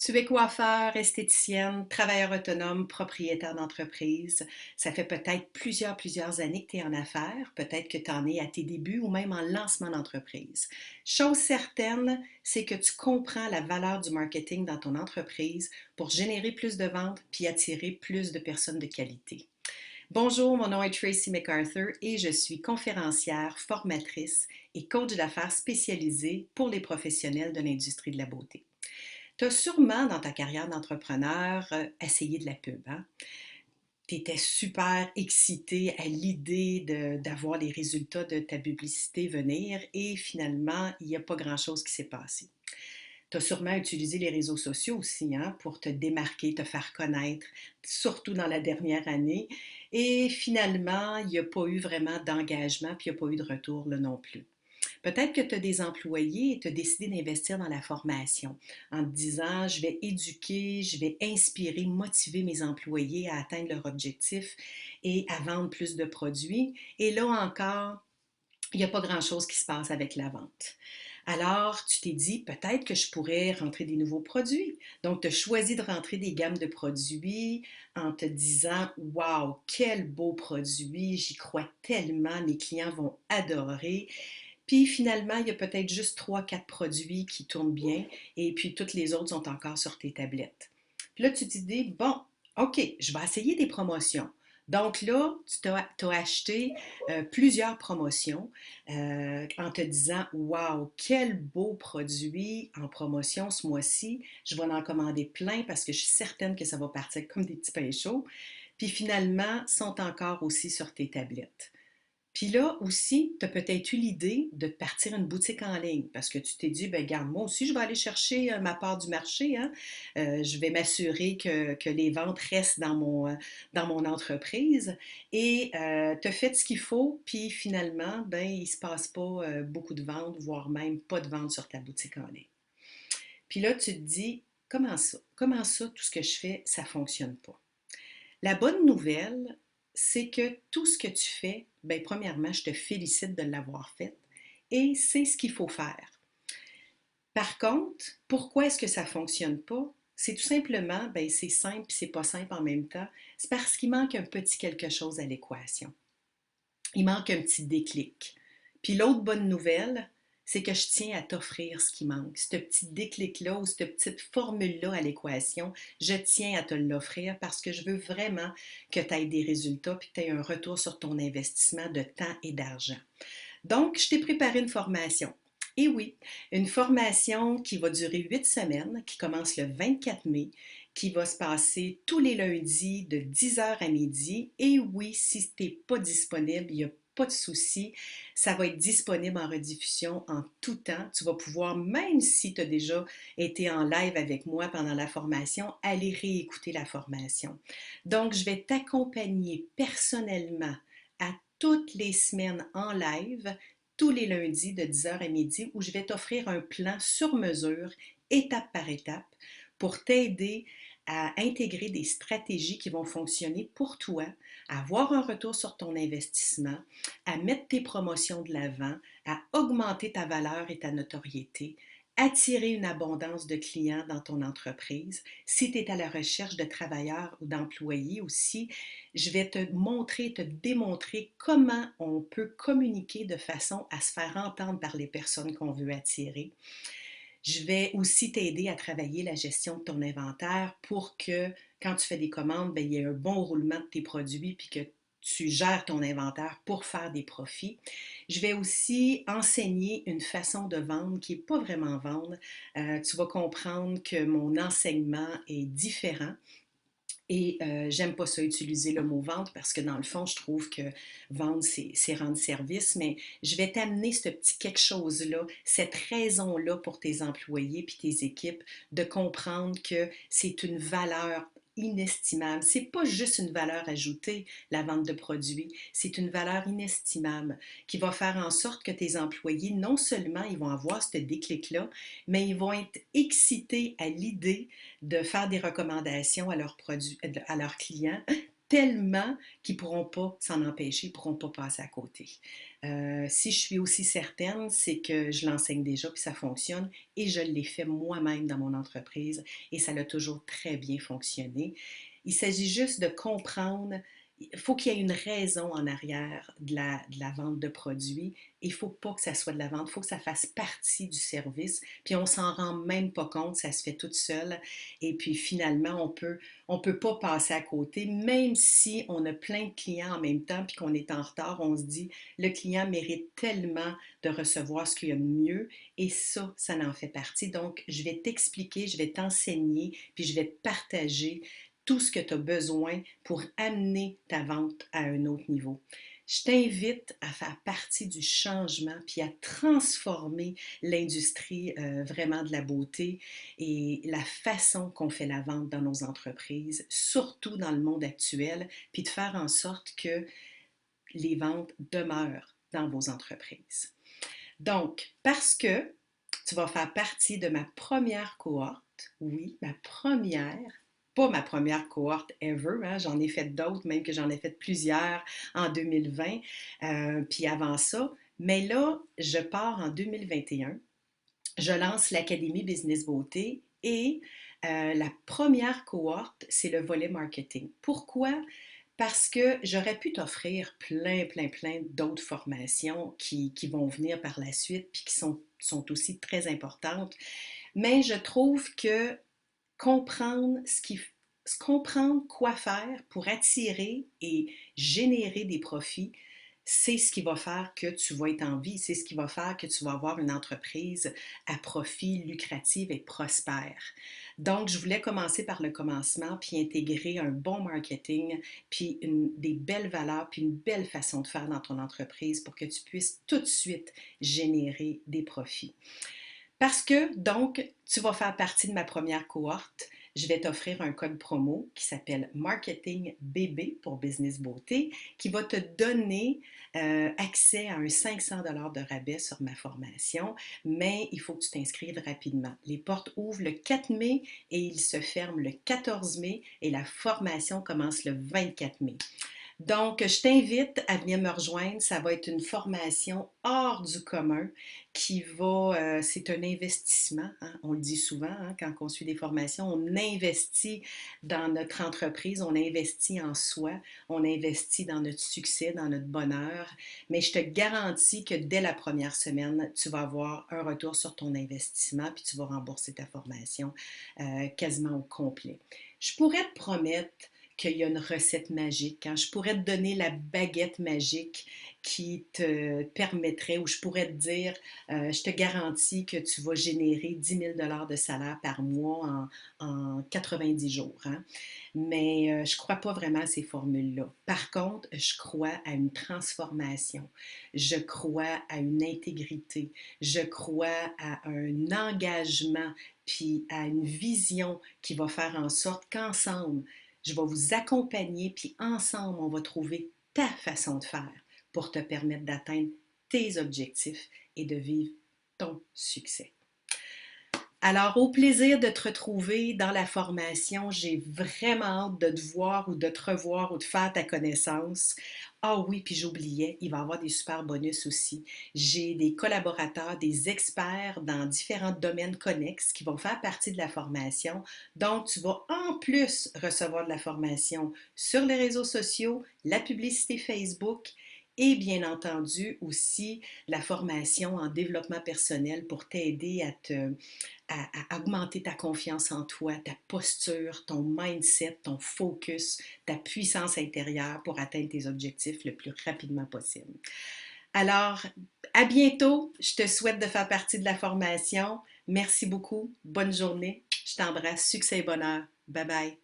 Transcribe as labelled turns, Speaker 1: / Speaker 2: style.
Speaker 1: Tu es coiffeur, esthéticienne, travailleur autonome, propriétaire d'entreprise. Ça fait peut-être plusieurs années que tu es en affaires, peut-être que tu en es à tes débuts ou même en lancement d'entreprise. Chose certaine, c'est que tu comprends la valeur du marketing dans ton entreprise pour générer plus de ventes puis attirer plus de personnes de qualité. Bonjour, mon nom est Tracy MacArthur et je suis conférencière, formatrice et coach d'affaires spécialisée pour les professionnels de l'industrie de la beauté. Tu as sûrement dans ta carrière d'entrepreneur essayé de la pub, hein? Tu étais super excité à l'idée d'avoir les résultats de ta publicité venir et finalement, il n'y a pas grand-chose qui s'est passé. Tu as sûrement utilisé les réseaux sociaux aussi, hein, pour te démarquer, te faire connaître, surtout dans la dernière année. Et finalement, il n'y a pas eu vraiment d'engagement, puis il n'y a pas eu de retour là non plus. Peut-être que tu as des employés et tu as décidé d'investir dans la formation en te disant, je vais éduquer, je vais inspirer, motiver mes employés à atteindre leur objectif et à vendre plus de produits. Et là encore, il n'y a pas grand-chose qui se passe avec la vente. Alors, tu t'es dit, peut-être que je pourrais rentrer des nouveaux produits. Donc, tu as choisi de rentrer des gammes de produits en te disant, waouh, quel beau produit, j'y crois tellement, mes clients vont adorer. Puis finalement, il y a peut-être juste trois, quatre produits qui tournent bien et puis toutes les autres sont encore sur tes tablettes. Puis là, tu te dis, bon, OK, je vais essayer des promotions. Donc là, tu as acheté plusieurs promotions en te disant, waouh, quel beau produit en promotion ce mois-ci. Je vais en commander plein parce que je suis certaine que ça va partir comme des petits pains chauds. Puis finalement, sont encore aussi sur tes tablettes. Puis là aussi, tu as peut-être eu l'idée de te partir une boutique en ligne parce que tu t'es dit, ben garde, moi aussi, je vais aller chercher ma part du marché, hein. Je vais m'assurer que les ventes restent dans mon entreprise et tu as fait ce qu'il faut, puis finalement, ben, il ne se passe pas beaucoup de ventes, voire même pas de ventes sur ta boutique en ligne. Puis là, tu te dis, comment ça? Comment ça, tout ce que je fais, ça ne fonctionne pas? La bonne nouvelle, c'est que tout ce que tu fais, bien, premièrement, je te félicite de l'avoir fait et c'est ce qu'il faut faire. Par contre, pourquoi est-ce que ça ne fonctionne pas? C'est tout simplement, bien, c'est simple et c'est pas simple en même temps. C'est parce qu'il manque un petit quelque chose à l'équation. Il manque un petit déclic. Puis l'autre bonne nouvelle, c'est que je tiens à t'offrir ce qui manque. Ce petit déclic-là ou cette petite formule-là à l'équation, je tiens à te l'offrir parce que je veux vraiment que tu aies des résultats puis que tu aies un retour sur ton investissement de temps et d'argent. Donc, je t'ai préparé une formation. Et oui, une formation qui va durer 8 semaines, qui commence le 24 mai, qui va se passer tous les lundis de 10 heures à midi. Et oui, si tu n'es pas disponible, il n'y a pas de souci, ça va être disponible en rediffusion en tout temps. Tu vas pouvoir, même si tu as déjà été en live avec moi pendant la formation, aller réécouter la formation. Donc, je vais t'accompagner personnellement à toutes les semaines en live, tous les lundis de 10 heures à midi, où je vais t'offrir un plan sur mesure, étape par étape, pour t'aider à intégrer des stratégies qui vont fonctionner pour toi, à avoir un retour sur ton investissement, à mettre tes promotions de l'avant, à augmenter ta valeur et ta notoriété, attirer une abondance de clients dans ton entreprise. Si tu es à la recherche de travailleurs ou d'employés aussi, je vais te montrer, te démontrer comment on peut communiquer de façon à se faire entendre par les personnes qu'on veut attirer. Je vais aussi t'aider à travailler la gestion de ton inventaire pour que quand tu fais des commandes, bien, il y ait un bon roulement de tes produits puis que tu gères ton inventaire pour faire des profits. Je vais aussi enseigner une façon de vendre qui n'est pas vraiment vendre. Tu vas comprendre que mon enseignement est différent. Et j'aime pas ça utiliser le mot vente parce que dans le fond, je trouve que vendre, c'est rendre service, mais je vais t'amener ce petit quelque chose-là, cette raison-là pour tes employés puis tes équipes de comprendre que c'est une valeur inestimable. C'est pas juste une valeur ajoutée, la vente de produits, c'est une valeur inestimable qui va faire en sorte que tes employés, non seulement ils vont avoir ce déclic-là, mais ils vont être excités à l'idée de faire des recommandations à leurs produits, à leurs clients tellement qu'ils ne pourront pas s'en empêcher, ils ne pourront pas passer à côté. Si je suis aussi certaine, c'est que je l'enseigne déjà, puis ça fonctionne, et je l'ai fait moi-même dans mon entreprise, et ça a toujours très bien fonctionné. Il s'agit juste de comprendre, il faut qu'il y ait une raison en arrière de la vente de produits. Il ne faut pas que ça soit de la vente, il faut que ça fasse partie du service, puis on s'en rend même pas compte, ça se fait toute seule, et puis finalement, on peut pas passer à côté, même si on a plein de clients en même temps, puis qu'on est en retard, on se dit, le client mérite tellement de recevoir ce qu'il y a de mieux, et ça en fait partie. Donc, je vais t'expliquer, je vais t'enseigner, puis je vais te partager tout ce que tu as besoin pour amener ta vente à un autre niveau. Je t'invite à faire partie du changement puis à transformer l'industrie vraiment de la beauté et la façon qu'on fait la vente dans nos entreprises, surtout dans le monde actuel, puis de faire en sorte que les ventes demeurent dans vos entreprises. Donc, parce que tu vas faire partie de ma première cohorte, oui, ma première, pas ma première cohorte ever, hein, j'en ai fait d'autres, même que j'en ai fait plusieurs en 2020, puis avant ça, mais là, je pars en 2021, je lance l'Académie Business Beauté et la première cohorte, c'est le volet marketing. Pourquoi? Parce que j'aurais pu t'offrir plein d'autres formations qui vont venir par la suite puis qui sont aussi très importantes. Mais je trouve que comprendre comprendre quoi faire pour attirer et générer des profits, c'est ce qui va faire que tu vas être en vie, c'est ce qui va faire que tu vas avoir une entreprise à profit, lucrative et prospère. Donc, je voulais commencer par le commencement, puis intégrer un bon marketing, puis des belles valeurs, puis une belle façon de faire dans ton entreprise pour que tu puisses tout de suite générer des profits. Parce que, donc, tu vas faire partie de ma première cohorte. Je vais t'offrir un code promo qui s'appelle Marketing BB pour Business Beauté, qui va te donner accès à un 500 de rabais sur ma formation, mais il faut que tu t'inscrives rapidement. Les portes ouvrent le 4 mai et ils se ferment le 14 mai et la formation commence le 24 mai. Donc, je t'invite à venir me rejoindre. Ça va être une formation hors du commun c'est un investissement, hein, on le dit souvent, hein, quand on suit des formations, on investit dans notre entreprise, on investit en soi, on investit dans notre succès, dans notre bonheur, mais je te garantis que dès la première semaine, tu vas avoir un retour sur ton investissement, puis tu vas rembourser ta formation quasiment au complet. Je pourrais te promettre qu'il y a une recette magique. Hein. Je pourrais te donner la baguette magique qui te permettrait, ou je pourrais te dire, je te garantis que tu vas générer 10 000 de salaire par mois en 90 jours. Hein. Mais je ne crois pas vraiment à ces formules-là. Par contre, je crois à une transformation. Je crois à une intégrité. Je crois à un engagement, puis à une vision qui va faire en sorte qu'ensemble, je vais vous accompagner, puis ensemble, on va trouver ta façon de faire pour te permettre d'atteindre tes objectifs et de vivre ton succès. Alors, au plaisir de te retrouver dans la formation, j'ai vraiment hâte de te voir ou de te revoir ou de faire ta connaissance. Ah oui, puis j'oubliais, il va y avoir des super bonus aussi. J'ai des collaborateurs, des experts dans différents domaines connexes qui vont faire partie de la formation. Donc, tu vas en plus recevoir de la formation sur les réseaux sociaux, la publicité Facebook et bien entendu aussi la formation en développement personnel pour t'aider à augmenter ta confiance en toi, ta posture, ton mindset, ton focus, ta puissance intérieure pour atteindre tes objectifs le plus rapidement possible. Alors, à bientôt. Je te souhaite de faire partie de la formation. Merci beaucoup. Bonne journée. Je t'embrasse. Succès et bonheur. Bye bye.